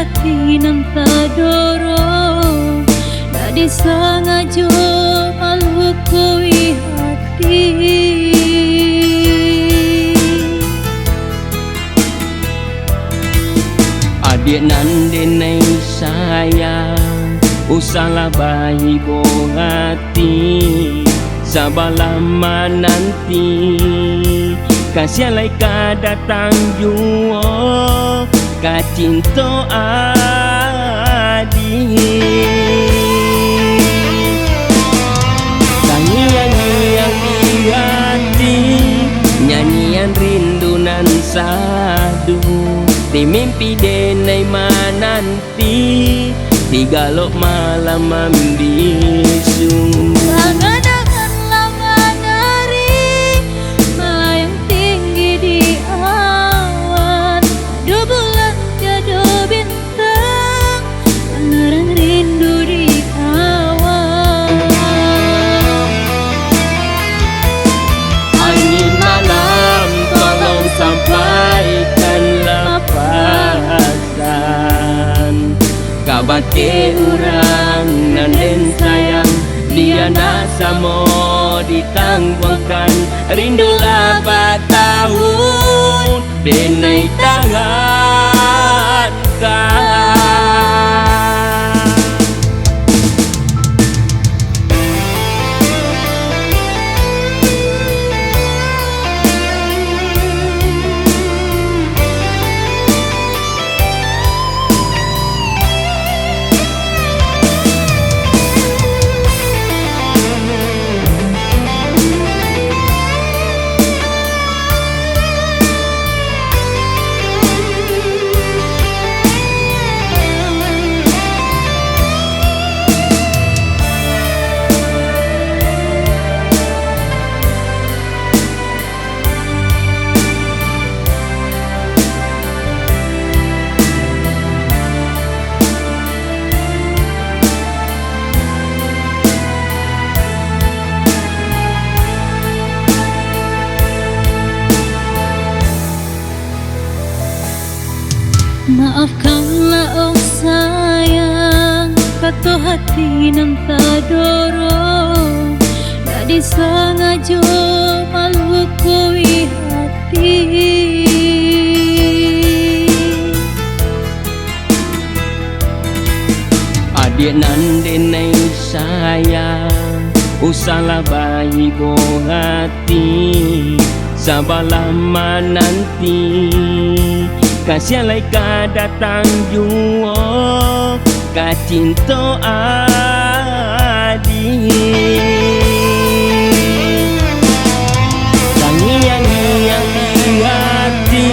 hati nan tadoro na disangajo malukui hati. Adik nan denai sayang usahlah bayi hati sabalama nanti kasih lai ka datang juo ka cinta adik tangis-nyanyian di hati nyanyian rindu nan sadu di mimpi denai mananti di galok malam membisu. Angan-angan lama dari melayang tinggi di awan, adu bulan jadu bintang menerang rindu di awan. Angin malam tolong sampaikanlah pesan kabate urang nan sayang dia nak samo ditangguhkan rindu 8 tahun denai tangan kan. Maafkanlah oh sayang, kata hati nan tadoro na disangajo malukui hati. Adik nan denai sayang usahlah bayi hati sabalama nanti kasih lai ka datang juo ka cinta adik tangis-nyanyian di hati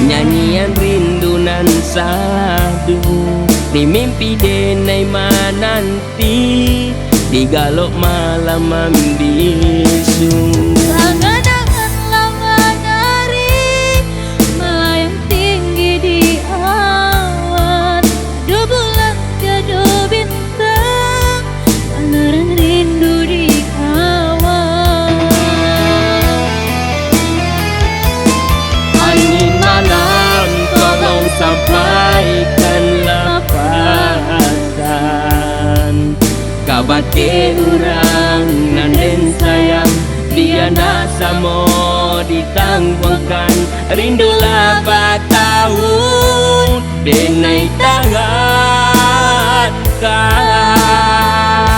nyanyian rindu nan sadu di mimpi denai mananti di galok malam membisu. Angan-angan lama dari melayang tinggi di awan, adu bulan jadu bintang menerang rindu di awan. Angin malam tolong sampaikanlah pesan kabate urang nan sayang dia nak samo ditangguhkan rindu 8 tahun denai tangan kan.